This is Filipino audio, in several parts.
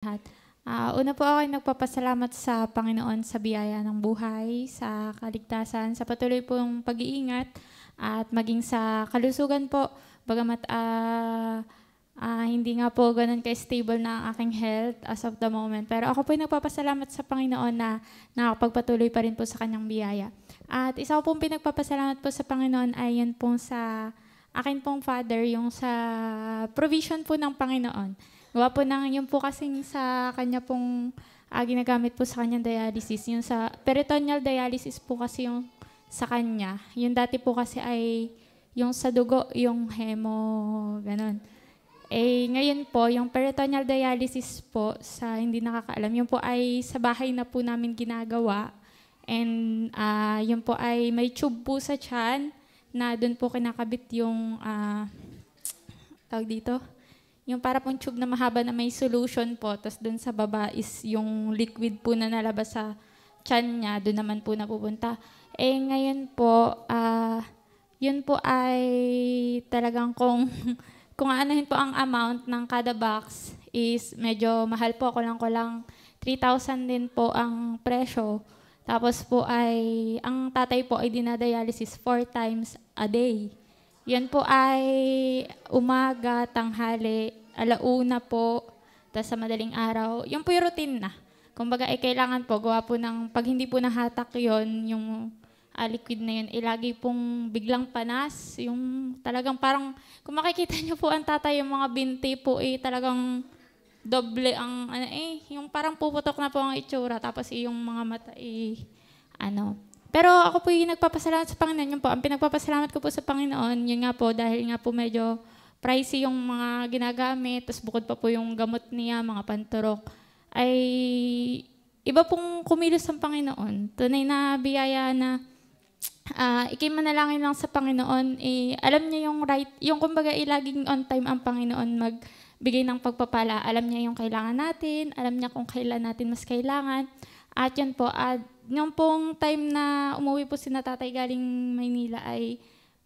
Lahat. Una po ako ay nagpapasalamat sa Panginoon sa biyaya ng buhay, sa kaligtasan, sa patuloy pong pag-iingat at maging sa kalusugan po. Bagamat hindi nga po ganun ka-stable na ang aking health as of the moment. Pero ako po ay nagpapasalamat sa Panginoon na nakapagpatuloy pa rin po sa kanyang biyaya. At isa ko pong pinagpapasalamat po sa Panginoon ay yun pong sa akin pong father, yung sa provision po ng Panginoon. Gawa po ng yun po kasing sa kanya pong ginagamit po sa kanyang dialysis. Yung sa peritoneal dialysis po kasi yung sa kanya. Yung dati po kasi ay yung sa dugo, yung hemo, ganun. Ngayon po, yung peritoneal dialysis po, sa hindi nakakaalam, yun po ay sa bahay na po namin ginagawa. And yun po ay may tube po sa tiyan na doon po kinakabit yung, tawag dito, yung para pong tube na mahaba na may solution po, tapos doon sa baba is yung liquid po na nalabas sa tiyan niya, doon naman po napupunta. Ngayon po, yun po ay talagang kung anuhin po ang amount ng kada box is medyo mahal po, kulang-kulang 3,000 din po ang presyo. Tapos po ay, ang tatay po ay dinadialysis 4 times a day. Yan po ay umaga, tanghali, alauna po, tapos sa madaling araw. Yan po yung routine na. Kumbaga ay kailangan po, gawa po ng, pag hindi po nahatak yon yung liquid na yun, lagi pong biglang panas. Yung talagang parang, kung makikita niyo po ang tatay, yung mga binti po talagang doble ang, yung parang puputok na po ang itsura, tapos yung mga mata Pero ako po yung nagpapasalamat sa Panginoon. Yun po, ang pinagpapasalamat ko po sa Panginoon, yun nga po, dahil nga po medyo pricey yung mga ginagamit, tapos bukod pa po yung gamot niya, mga panturok, ay iba pong kumilos ang Panginoon. Tunay na biyaya na ikimanalangin lang sa Panginoon, alam niya yung right, yung kumbaga laging on time ang Panginoon magbigay ng pagpapala. Alam niya yung kailangan natin, alam niya kung kailan natin mas kailangan. At yun po, yung pong time na umuwi po si tatay galing Maynila ay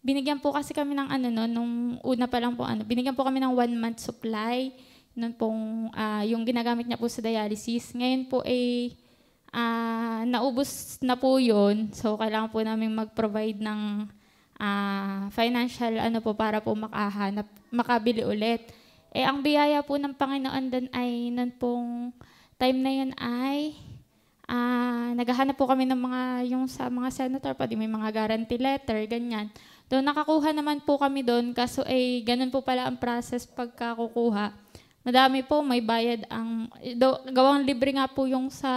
binigyan po kasi kami ng nung una pa lang po binigyan po kami ng 1 month supply nun pong yung ginagamit niya po sa dialysis. Ngayon po naubos na po yun. So kailangan po namin mag-provide ng financial po para po makabili ulit. Ang biyaya po ng Panginoon doon ay nun pong time na yun ay naghahanap po kami ng yung sa mga senator, pwede may mga guarantee letter, ganyan. Doon nakakuha naman po kami doon, kaso ganun po pala ang process pagkakukuha. Madami po, may bayad gawang libre nga po yung sa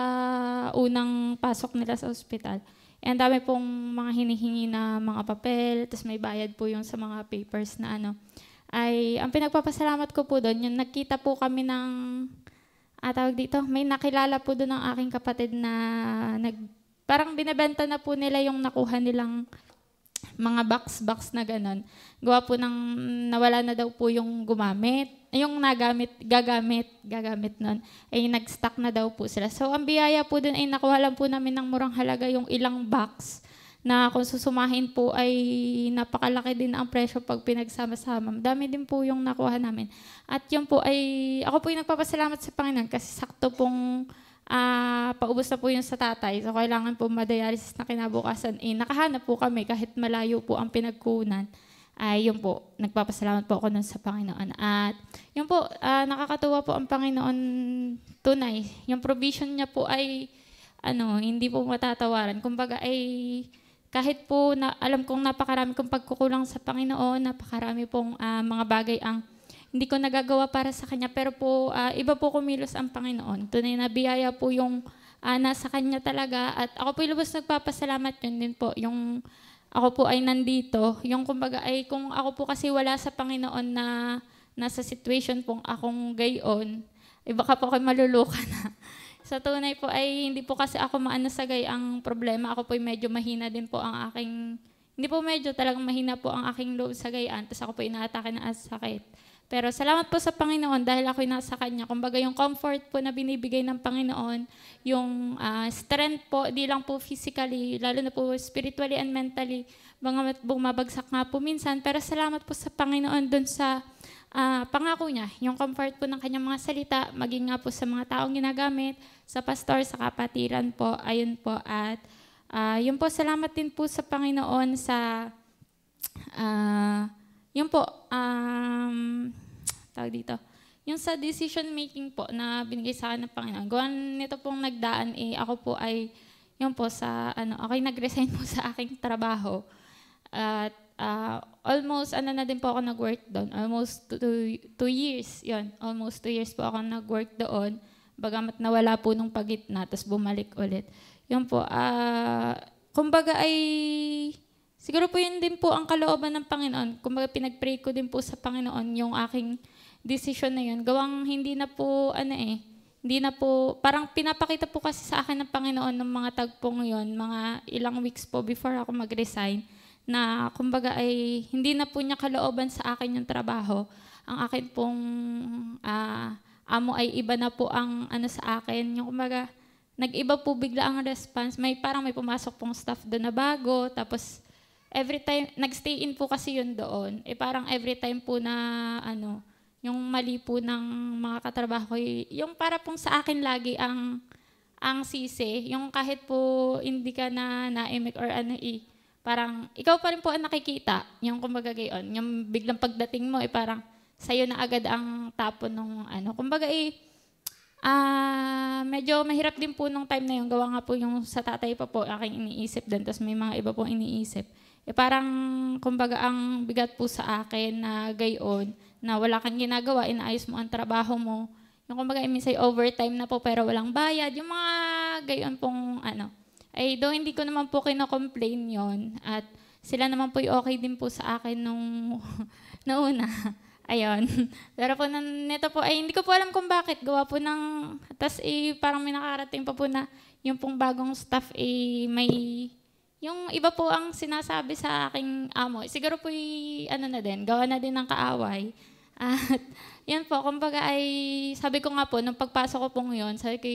unang pasok nila sa ospital. Ang dami pong mga hinihingi na mga papel, tapos may bayad po yung sa mga papers na ang pinagpapasalamat ko po doon, yung nakita po kami ng tawag dito, may nakilala po doon ng aking kapatid na parang binebenta na po nila yung nakuha nilang mga box na gano'n. Gawa po ng nawala na daw po yung gumamit, yung gagamit nun, nag-stock na daw po sila. So ang biyaya po doon nakuha lang po namin ng murang halaga yung ilang box na kung susumahin po ay napakalaki din ang presyo pag pinagsama-sama. Dami din po yung nakuha namin. At yun po ako po yung nagpapasalamat sa Panginoon kasi sakto pong paubos na po yun sa tatay. So kailangan po madialysis na kinabukasan. Nakahanap po kami kahit malayo po ang pinagkunan. Yun po, nagpapasalamat po ako nun sa Panginoon. At yun po, nakakatuwa po ang Panginoon tunay. Yung provision niya po ay hindi po matatawaran. Kumbaga kahit po alam kong napakarami kong pagkukulang sa Panginoon, napakarami pong mga bagay ang hindi ko nagagawa para sa Kanya, pero po iba po kumilos ang Panginoon. Tunay na biyaya po yung nasa Kanya talaga. At ako po lubos nagpapasalamat yun din po. Yung ako po ay nandito. Yung kumbaga kung ako po kasi wala sa Panginoon na nasa situation pong akong gayon, baka po kayo maluluka na. Sa tunay po hindi po kasi ako maanasagay ang problema. Ako po medyo mahina din po ang aking, hindi po medyo talagang mahina po ang aking loob sa gayaan. Tapos ako po inaatake ng sakit. Pero salamat po sa Panginoon dahil ako'y nasa Kanya. Kumbaga yung comfort po na binibigay ng Panginoon, yung strength po, di lang po physically, lalo na po spiritually and mentally, bumabagsak nga po minsan. Pero salamat po sa Panginoon dun sa pangako niya, yung comfort po ng kanyang mga salita, maging nga po sa mga taong ginagamit, sa pastor, sa kapatiran po, ayun po. At yun po, salamat din po sa Panginoon sa, yun po, tawag dito, yung sa decision making po na binigay sa akin ng Panginoon. Gawa nito pong nagdaan, ako po ay, yun po, ako'y nag-resign po sa aking trabaho. At almost, na din po ako nag-work doon. Almost 2 years, yun. Almost 2 years po ako nag-work doon. Bagamat nawala po nung pagitna, tapos bumalik ulit. Yun po, kumbaga ay, siguro po yun din po ang kalooban ng Panginoon. Kumbaga pinag-pray ko din po sa Panginoon yung aking decision na yun. Gawang hindi na po, hindi na po, parang pinapakita po kasi sa akin ng Panginoon ng mga tagpong yun, mga ilang weeks po before ako mag-resign, na kumbaga ay hindi na po niya kalooban sa akin yung trabaho. Ang akin pong amo ay iba na po ang sa akin. Yung kumbaga, nag-iba po bigla ang response. Parang may pumasok pong staff doon na bago, tapos every time, nag-stay in po kasi yun doon. Parang every time po na yung mali po ng mga katrabaho, yung para pong sa akin lagi ang sisi, yung kahit po hindi ka na naimik or parang ikaw pa rin po ang nakikita, yung kumbaga gayon, yung biglang pagdating mo, parang sa'yo na agad ang tapon ng kumbaga medyo mahirap din po nung time na yun, gawa nga po yung sa tatay pa po, aking iniisip din, tapos may mga iba pong iniisip. Parang kumbaga ang bigat po sa akin na gayon, na wala kang ginagawa, inaayos mo ang trabaho mo. Yung kumbaga, minsan overtime na po pero walang bayad. Yung mga gayon pong though hindi ko naman po kino-complain yon. At sila naman po okay din po sa akin nung nauna. Ayun. Pero po nito po, hindi ko po alam kung bakit. Gawa po ng, tas parang may nakarating pa po na yung pong bagong staff may, yung iba po ang sinasabi sa aking amo. Siguro po na din, gawa na din ng kaaway. At yun po, kumbaga ay, sabi ko nga po, nung pagpasok ko po ngayon, sabi ko,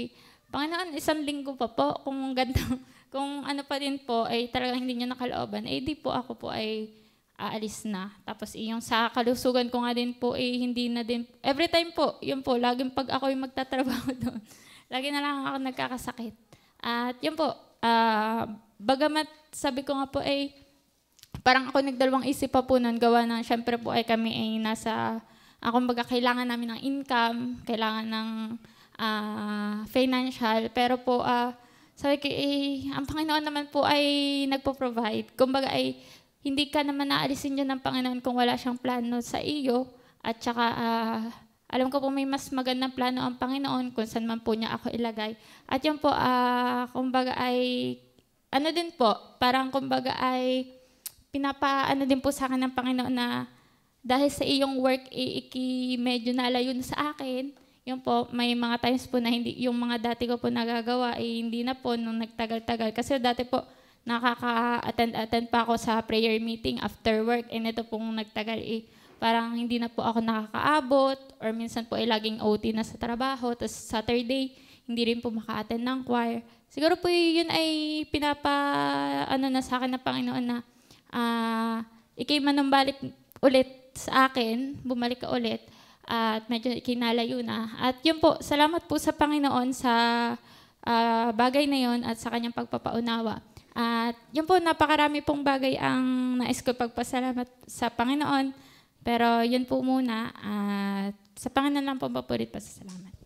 Panginoon, 1 linggo pa po, kung ganito, kung pa din po, ay talagang hindi niyo nakalooban, di po ako po ay aalis na. Tapos yung sa kalusugan ko nga din po, hindi na din, every time po, yun po, laging pag ako yung magtatrabaho doon, lagi na lang ako nagkakasakit. At yun po, bagamat sabi ko nga po, parang ako nagdalawang isip pa po nun, gawa na, syempre po ay kami ay nasa, kumbaga kailangan namin ng income, kailangan ng financial, pero po, sabi ko, ang Panginoon naman po ay nagpo-provide. Kumbaga hindi ka naman naalisin dyan ng Panginoon kung wala siyang plano sa iyo. At saka, alam ko po may mas magandang plano ang Panginoon kung saan man po niya ako ilagay. At yun po, kumbaga din po, parang kumbaga din po sa akin ng Panginoon na dahil sa iyong work, medyo nalayo na sa akin. Yun po, may mga times po na hindi, yung mga dati ko po nagagawa, hindi na po nung nagtagal-tagal. Kasi dati po, nakaka-attend pa ako sa prayer meeting after work. Ito pong nagtagal, parang hindi na po ako nakakaabot. Or minsan po, laging OT na sa trabaho. Tapos Saturday, hindi rin po maka-attend ng choir. Siguro po yun ay na sa akin ng Panginoon na ikay manumbalik ulit sa akin, bumalik ka ulit, at medyo kinalayo na. At yun po, salamat po sa Panginoon sa bagay na yun at sa kanyang pagpapaunawa. At yun po, napakarami pong bagay ang nais ko pagpasalamat sa Panginoon. Pero yun po muna, at sa Panginoon lang po papurit pasasalamat.